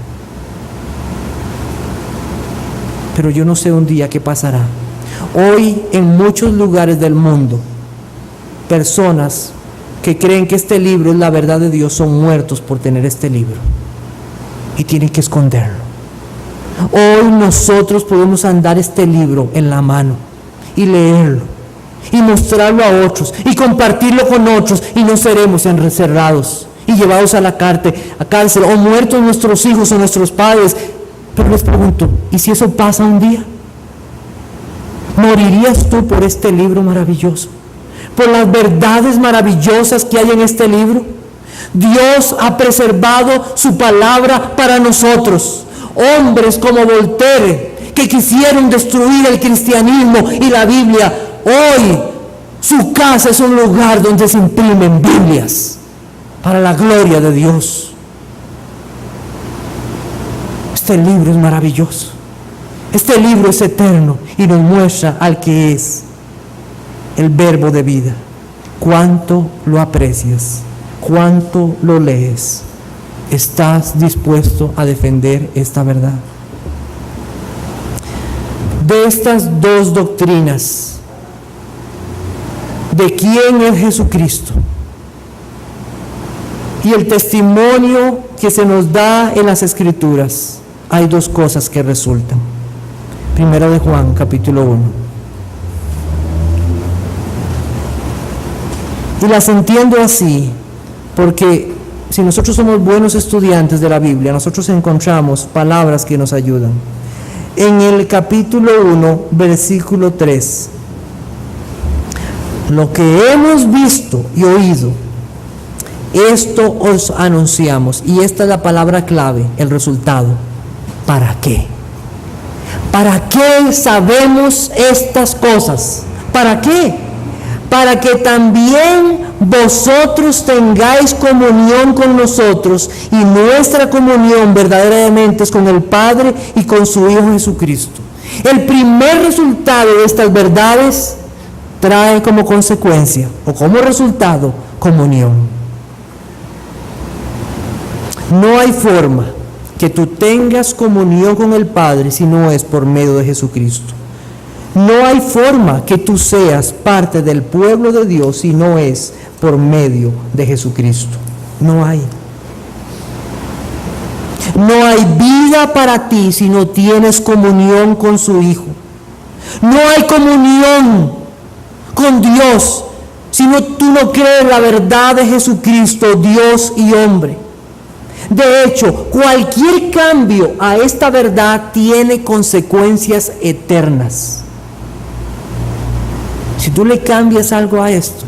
Pero yo no sé un día qué pasará. Hoy en muchos lugares del mundo, personas que creen que este libro es la verdad de Dios son muertos por tener este libro y tienen que esconderlo. Hoy nosotros podemos andar este libro en la mano y leerlo y mostrarlo a otros y compartirlo con otros, y no seremos encerrados y llevados a la cárcel o muertos nuestros hijos o nuestros padres. Pero les pregunto, ¿y si eso pasa un día? ¿Morirías tú por este libro maravilloso? ¿Por las verdades maravillosas que hay en este libro? Dios ha preservado su palabra para nosotros. Hombres como Voltaire, que quisieron destruir el cristianismo y la Biblia, hoy su casa es un lugar donde se imprimen Biblias para la gloria de Dios. Este libro es maravilloso. Este libro es eterno y nos muestra al que es el verbo de vida. ¿Cuánto lo aprecias? ¿Cuánto lo lees? ¿Estás dispuesto a defender esta verdad? De estas dos doctrinas, de quién es Jesucristo y el testimonio que se nos da en las Escrituras, hay dos cosas que resultan. Primera de Juan, capítulo 1. Y las entiendo así, porque si nosotros somos buenos estudiantes de la Biblia, nosotros encontramos palabras que nos ayudan. En el capítulo 1, versículo 3. Lo que hemos visto y oído, esto os anunciamos. Y esta es la palabra clave, el resultado. ¿Para qué? ¿Para qué sabemos estas cosas? ¿Para qué? Para que también vosotros tengáis comunión con nosotros, y nuestra comunión verdaderamente es con el Padre y con su Hijo Jesucristo. El primer resultado de estas verdades trae como consecuencia o como resultado comunión. No hay forma que tú tengas comunión con el Padre si no es por medio de Jesucristo. No hay forma que tú seas parte del pueblo de Dios si no es por medio de Jesucristo. No hay. No hay vida para ti si no tienes comunión con su Hijo. No hay comunión con Dios si tú no crees la verdad de Jesucristo, Dios y hombre. De hecho, cualquier cambio a esta verdad tiene consecuencias eternas. Si tú le cambias algo a esto,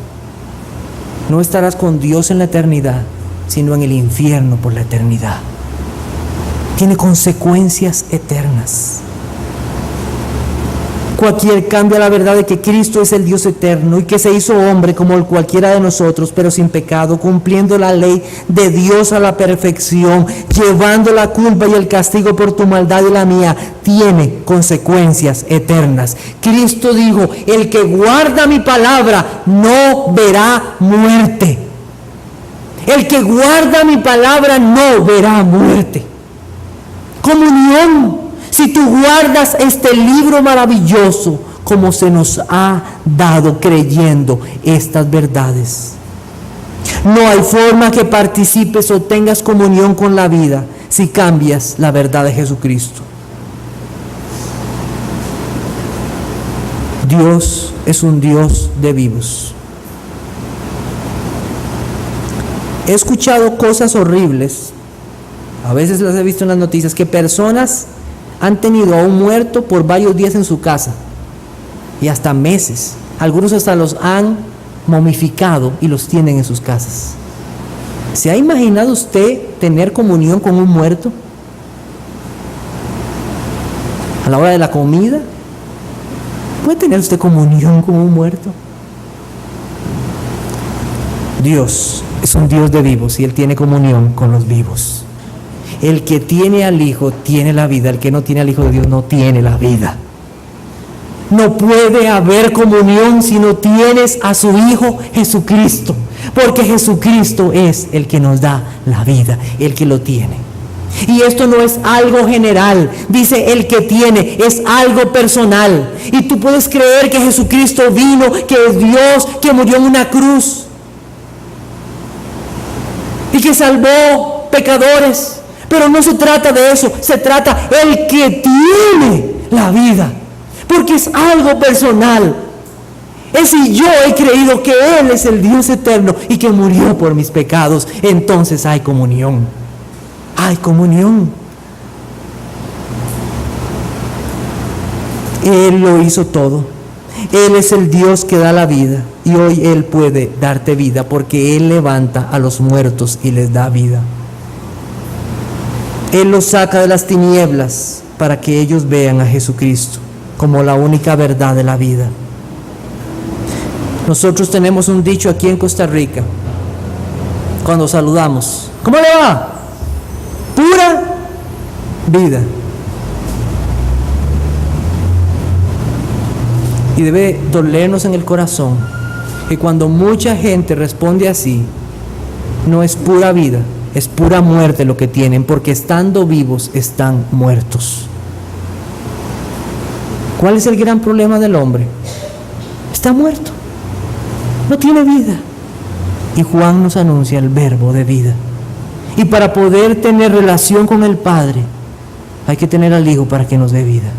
no estarás con Dios en la eternidad, sino en el infierno por la eternidad. Tiene consecuencias eternas. Cualquier cambia la verdad de que Cristo es el Dios eterno y que se hizo hombre como cualquiera de nosotros, pero sin pecado, cumpliendo la ley de Dios a la perfección, llevando la culpa y el castigo por tu maldad y la mía, tiene consecuencias eternas. Cristo dijo: el que guarda mi palabra no verá muerte. El que guarda mi palabra no verá muerte. Comunión. Si tú guardas este libro maravilloso, como se nos ha dado creyendo estas verdades, no hay forma que participes o tengas comunión con la vida si cambias la verdad de Jesucristo. Dios es un Dios de vivos. He escuchado cosas horribles, a veces las he visto en las noticias, que personas han tenido a un muerto por varios días en su casa y hasta meses. Algunos hasta los han momificado y los tienen en sus casas. ¿Se ha imaginado usted tener comunión con un muerto? A la hora de la comida, ¿puede tener usted comunión con un muerto? Dios es un Dios de vivos y Él tiene comunión con los vivos. El que tiene al Hijo tiene la vida, el que no tiene al Hijo de Dios no tiene la vida. No puede haber comunión si no tienes a su Hijo Jesucristo, porque Jesucristo es el que nos da la vida, el que lo tiene. Y esto no es algo general, dice el que tiene, es algo personal. Y tú puedes creer que Jesucristo vino, que es Dios, que murió en una cruz y que salvó pecadores. Pero no se trata de eso, se trata el que tiene la vida, porque es algo personal. Es si yo he creído que Él es el Dios eterno y que murió por mis pecados, entonces hay comunión. Hay comunión. Él lo hizo todo. Él es el Dios que da la vida y hoy Él puede darte vida porque Él levanta a los muertos y les da vida. Él los saca de las tinieblas para que ellos vean a Jesucristo como la única verdad de la vida. Nosotros tenemos un dicho aquí en Costa Rica, cuando saludamos: ¿cómo le va? Pura vida. Y debe dolernos en el corazón que cuando mucha gente responde así, no es pura vida, es pura muerte lo que tienen, porque estando vivos están muertos. ¿Cuál es el gran problema del hombre? Está muerto, no tiene vida. Y Juan nos anuncia el verbo de vida. Y para poder tener relación con el Padre, hay que tener al Hijo para que nos dé vida.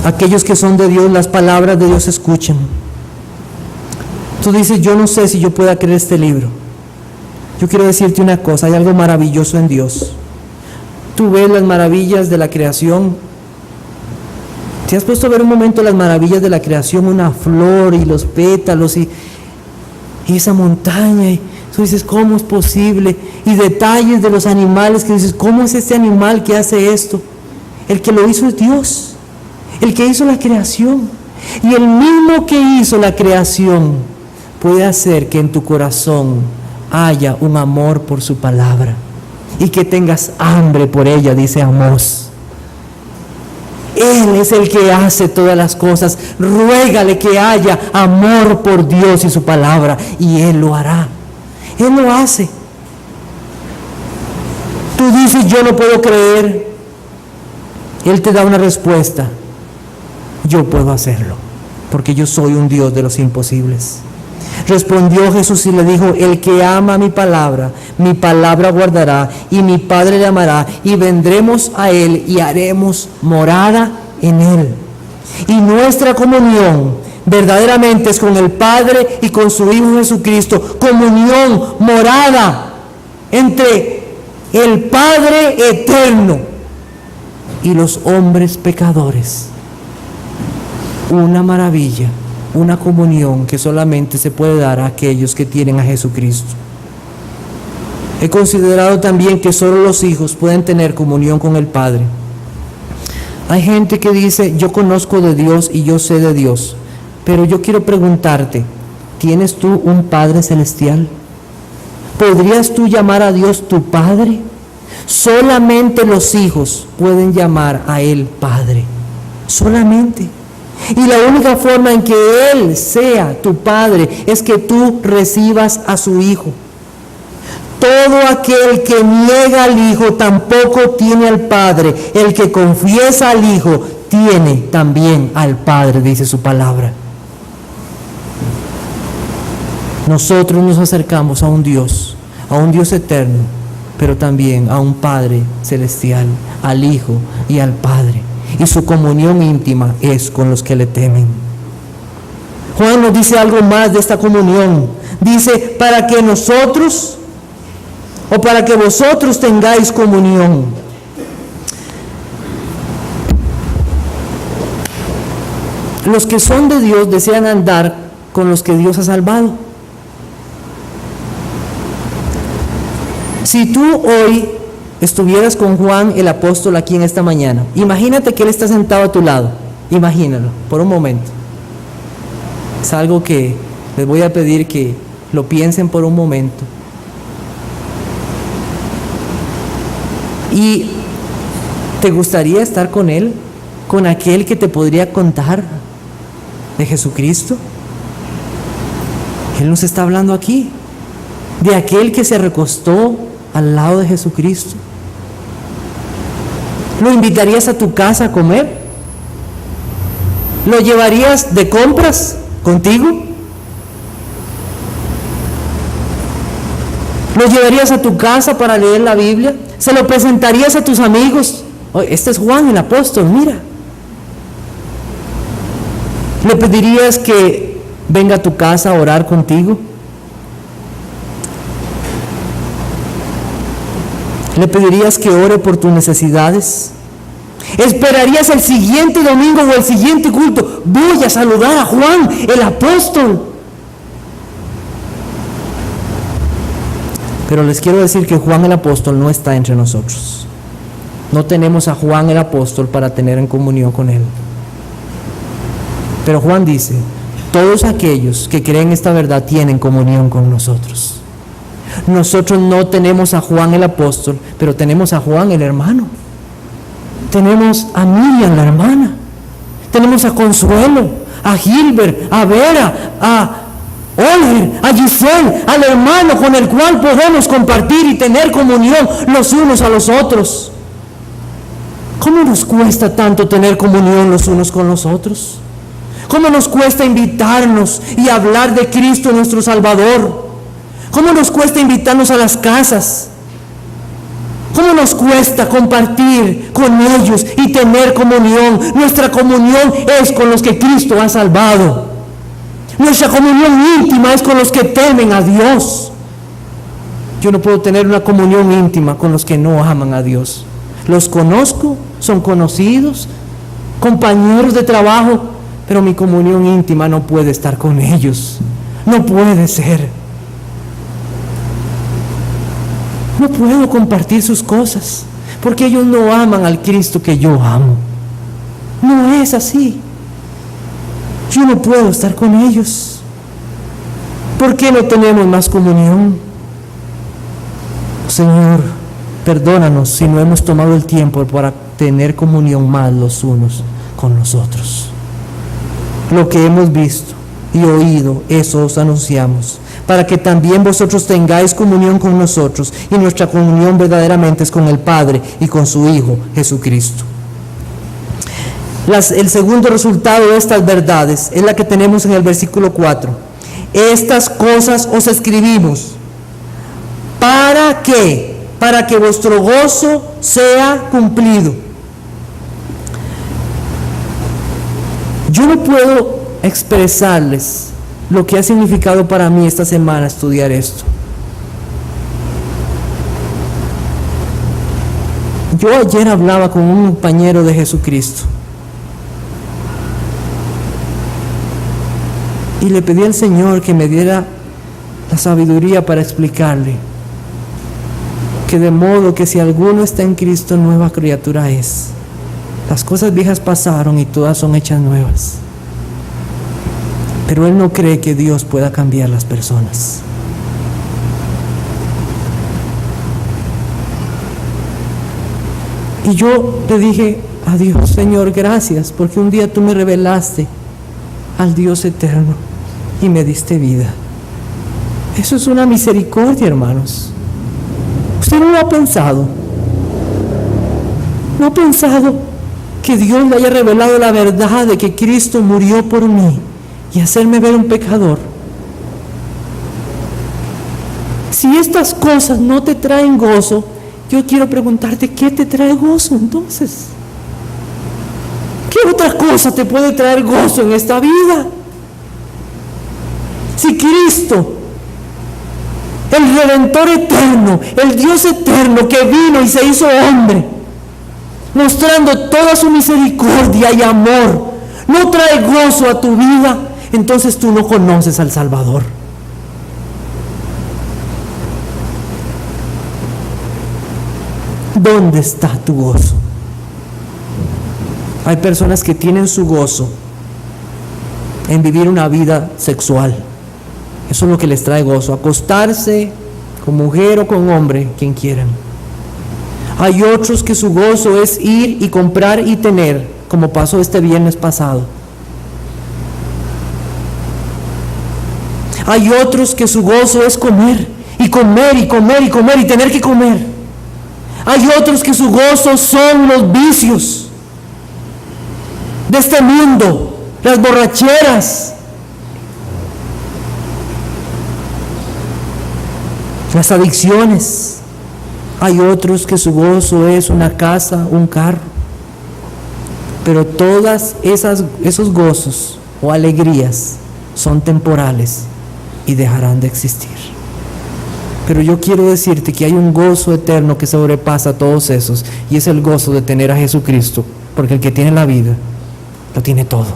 Aquellos que son de Dios, las palabras de Dios escuchan. Tú dices: yo no sé si yo pueda creer este libro. Yo quiero decirte una cosa, hay algo maravilloso en Dios. Tú ves las maravillas de la creación. ¿Te has puesto a ver un momento las maravillas de la creación? Una flor y los pétalos y esa montaña. Y tú dices: ¿cómo es posible? Y detalles de los animales que dices: ¿cómo es este animal que hace esto? El que lo hizo es Dios. El que hizo la creación. Y el mismo que hizo la creación puede hacer que en tu corazón haya un amor por su palabra y que tengas hambre por ella, dice Amós. Él es el que hace todas las cosas. Ruégale que haya amor por Dios y su palabra y Él lo hará. Él lo hace. Tú dices: yo no puedo creer. Él te da una respuesta: yo puedo hacerlo, porque yo soy un Dios de los imposibles. Respondió Jesús y le dijo: el que ama mi palabra guardará, y mi Padre le amará, y vendremos a él y haremos morada en él. Y nuestra comunión verdaderamente es con el Padre y con su Hijo Jesucristo. Comunión, morada entre el Padre eterno y los hombres pecadores. Una maravilla, una comunión que solamente se puede dar a aquellos que tienen a Jesucristo. He considerado también que solo los hijos pueden tener comunión con el Padre. Hay gente que dice, yo conozco de Dios y yo sé de Dios, pero yo quiero preguntarte, ¿tienes tú un Padre celestial? ¿Podrías tú llamar a Dios tu Padre? Solamente los hijos pueden llamar a Él Padre, solamente. Y la única forma en que Él sea tu Padre es que tú recibas a su Hijo. Todo aquel que niega al Hijo tampoco tiene al Padre. El que confiesa al Hijo tiene también al Padre, dice su palabra. Nosotros nos acercamos a un Dios eterno, pero también a un Padre celestial, al Hijo y al Padre. Y su comunión íntima es con los que le temen. Juan nos dice algo más de esta comunión. Dice, para que nosotros, o para que vosotros tengáis comunión. Los que son de Dios desean andar con los que Dios ha salvado. Si tú hoy estuvieras con Juan el apóstol aquí en esta mañana, imagínate que él está sentado a tu lado, imagínalo por un momento. Es algo que les voy a pedir que lo piensen por un momento. ¿Y te gustaría estar con él? ¿Con aquel que te podría contar de Jesucristo? Él nos está hablando aquí, de aquel que se recostó al lado de Jesucristo. ¿Lo invitarías a tu casa a comer? ¿Lo llevarías de compras contigo? ¿Lo llevarías a tu casa para leer la Biblia? ¿Se lo presentarías a tus amigos? Oh, este es Juan el apóstol, mira. ¿Le pedirías que venga a tu casa a orar contigo? ¿Le pedirías que ore por tus necesidades? ¿Esperarías el siguiente domingo o el siguiente culto? Voy a saludar a Juan el apóstol. Pero les quiero decir que Juan el apóstol no está entre nosotros. No tenemos a Juan el apóstol para tener en comunión con él. Pero Juan dice, todos aquellos que creen esta verdad tienen comunión con nosotros. Nosotros no tenemos a Juan el apóstol, pero tenemos a Juan el hermano. Tenemos a Miriam la hermana. Tenemos a Consuelo, a Gilbert, a Vera, a Oliver, a Giselle, al hermano con el cual podemos compartir y tener comunión los unos a los otros. ¿Cómo nos cuesta tanto tener comunión los unos con los otros? ¿Cómo nos cuesta invitarnos y hablar de Cristo nuestro Salvador? ¿Cómo nos cuesta invitarnos a las casas? ¿Cómo nos cuesta compartir con ellos y tener comunión? Nuestra comunión es con los que Cristo ha salvado. Nuestra comunión íntima es con los que temen a Dios. Yo no puedo tener una comunión íntima con los que no aman a Dios. Los conozco, son conocidos, compañeros de trabajo, pero mi comunión íntima no puede estar con ellos. No puede ser. No puedo compartir sus cosas, porque ellos no aman al Cristo que yo amo. No es así. Yo no puedo estar con ellos. ¿Por qué no tenemos más comunión? Señor, perdónanos si no hemos tomado el tiempo para tener comunión más los unos con los otros. Lo que hemos visto y oído, eso os anunciamos, para que también vosotros tengáis comunión con nosotros, y nuestra comunión verdaderamente es con el Padre y con su Hijo Jesucristo. El segundo resultado de estas verdades es la que tenemos en el versículo 4. Estas cosas os escribimos. ¿Para qué? Para que vuestro gozo sea cumplido. Yo no puedo expresarles lo que ha significado para mí esta semana estudiar esto. Yo ayer hablaba con un compañero de Jesucristo y le pedí al Señor que me diera la sabiduría para explicarle. Que de modo que si alguno está en Cristo, nueva criatura es. Las cosas viejas pasaron y todas son hechas nuevas. Pero él no cree que Dios pueda cambiar las personas. Y yo le dije a Dios: Señor, gracias, porque un día tú me revelaste al Dios eterno y me diste vida. Eso es una misericordia, hermanos. ¿Usted no lo ha pensado? ¿No ha pensado que Dios me haya revelado la verdad de que Cristo murió por mí y hacerme ver un pecador? Si estas cosas no te traen gozo, yo quiero preguntarte, ¿qué te trae gozo entonces? ¿Qué otra cosa te puede traer gozo en esta vida? Si Cristo, el Redentor eterno, el Dios eterno que vino y se hizo hombre, mostrando toda su misericordia y amor, no trae gozo a tu vida, entonces tú no conoces al Salvador. ¿Dónde está tu gozo? Hay personas que tienen su gozo en vivir una vida sexual. Eso es lo que les trae gozo, acostarse con mujer o con hombre, quien quieran. Hay otros que su gozo es ir y comprar y tener, como pasó este viernes pasado. Hay otros que su gozo es comer y comer y comer y comer y tener que comer. Hay otros que su gozo son los vicios de este mundo, las borracheras, las adicciones. Hay otros que su gozo es una casa, un carro. Pero todas esos gozos o alegrías son temporales y dejarán de existir. Pero yo quiero decirte que hay un gozo eterno que sobrepasa todos esos, y es el gozo de tener a Jesucristo, porque el que tiene la vida lo tiene todo.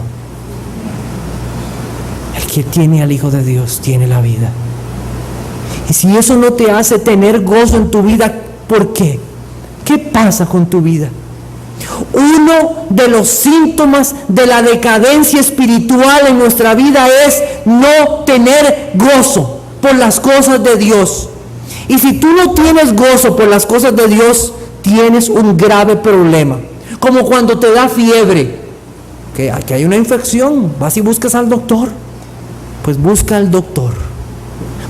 El que tiene al Hijo de Dios tiene la vida. Y si eso no te hace tener gozo en tu vida, ¿por qué? ¿Qué pasa con tu vida? Uno de los síntomas de la decadencia espiritual en nuestra vida es no tener gozo por las cosas de Dios. Y si tú no tienes gozo por las cosas de Dios, tienes un grave problema. Como cuando te da fiebre, que aquí hay una infección, vas y buscas al doctor. Pues busca al doctor.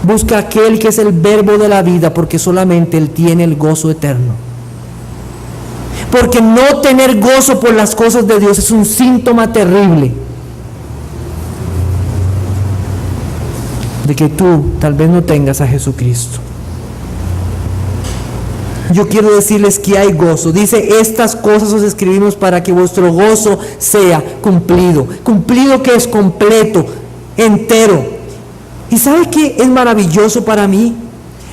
Busca aquel que es el verbo de la vida, porque solamente Él tiene el gozo eterno. Porque no tener gozo por las cosas de Dios es un síntoma terrible de que tú tal vez no tengas a Jesucristo. Yo quiero decirles que hay gozo. Dice: estas cosas os escribimos para que vuestro gozo sea cumplido. Cumplido, que es completo, entero. ¿Y sabe qué es maravilloso para mí?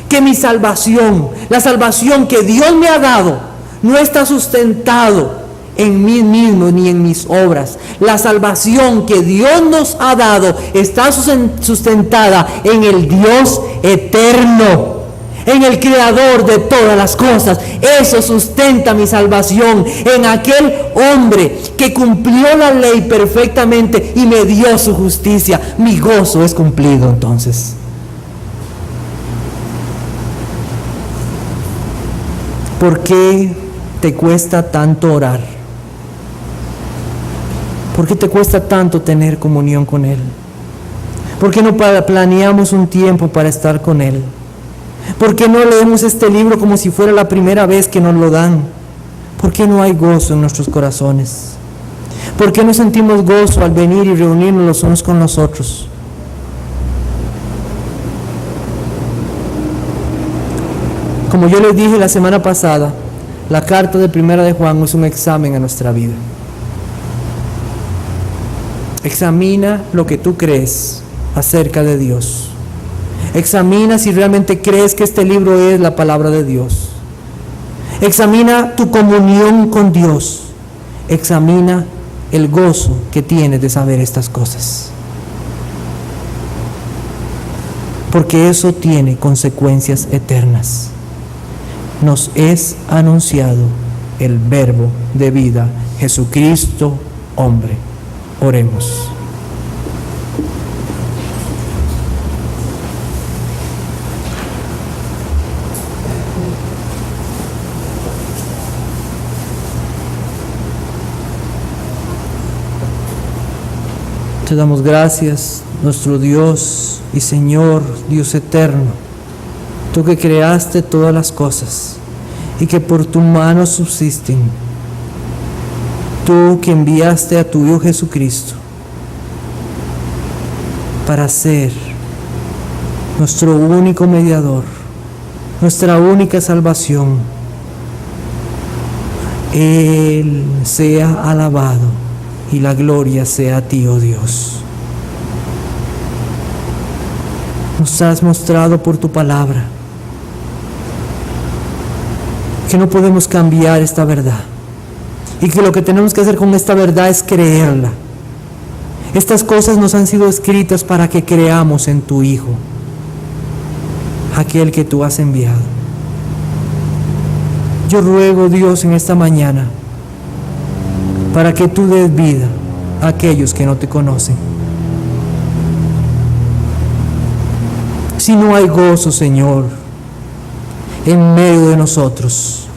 Que mi salvación, la salvación que Dios me ha dado, no está sustentado en mí mismo ni en mis obras. La salvación que Dios nos ha dado está sustentada en el Dios eterno, en el Creador de todas las cosas. Eso sustenta mi salvación, en aquel hombre que cumplió la ley perfectamente y me dio su justicia. Mi gozo es cumplido entonces. ¿Por qué te cuesta tanto orar? ¿Por qué te cuesta tanto tener comunión con Él? ¿Por qué no planeamos un tiempo para estar con Él? ¿Por qué no leemos este libro como si fuera la primera vez que nos lo dan? ¿Por qué no hay gozo en nuestros corazones? ¿Por qué no sentimos gozo al venir y reunirnos los unos con los otros? Como yo les dije la semana pasada, la carta de Primera de Juan es un examen a nuestra vida. Examina lo que tú crees acerca de Dios. Examina si realmente crees que este libro es la palabra de Dios. Examina tu comunión con Dios. Examina el gozo que tienes de saber estas cosas. Porque eso tiene consecuencias eternas. nos es anunciado el Verbo de vida, Jesucristo, hombre. Oremos. Te damos gracias, nuestro Dios y Señor, Dios eterno, tú que creaste todas las cosas y que por tu mano subsisten, tú que enviaste a tu Hijo Jesucristo para ser nuestro único mediador, nuestra única salvación. Él sea alabado y la gloria sea a ti, oh Dios. Nos has mostrado por tu palabra que no podemos cambiar esta verdad y que lo que tenemos que hacer con esta verdad es creerla. Estas cosas nos han sido escritas para que creamos en tu Hijo, aquel que tú has enviado. Yo ruego, Dios, en esta mañana para que tú des vida a aquellos que no te conocen. Si no hay gozo, Señor, en medio de nosotros,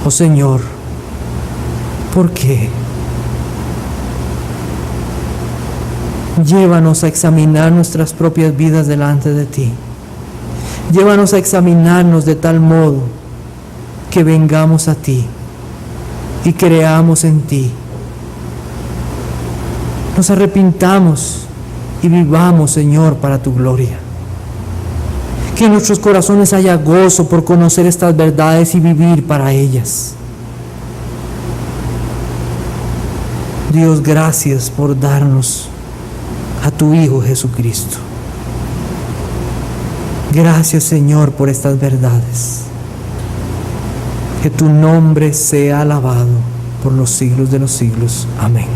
oh Señor, ¿por qué? Llévanos a examinar nuestras propias vidas delante de ti. Llévanos a examinarnos de tal modo que vengamos a ti y creamos en ti. Nos arrepintamos y vivamos, Señor, para tu gloria. Que en nuestros corazones haya gozo por conocer estas verdades y vivir para ellas. Dios, gracias por darnos a tu Hijo Jesucristo. Gracias, Señor, por estas verdades. Que tu nombre sea alabado por los siglos de los siglos. Amén.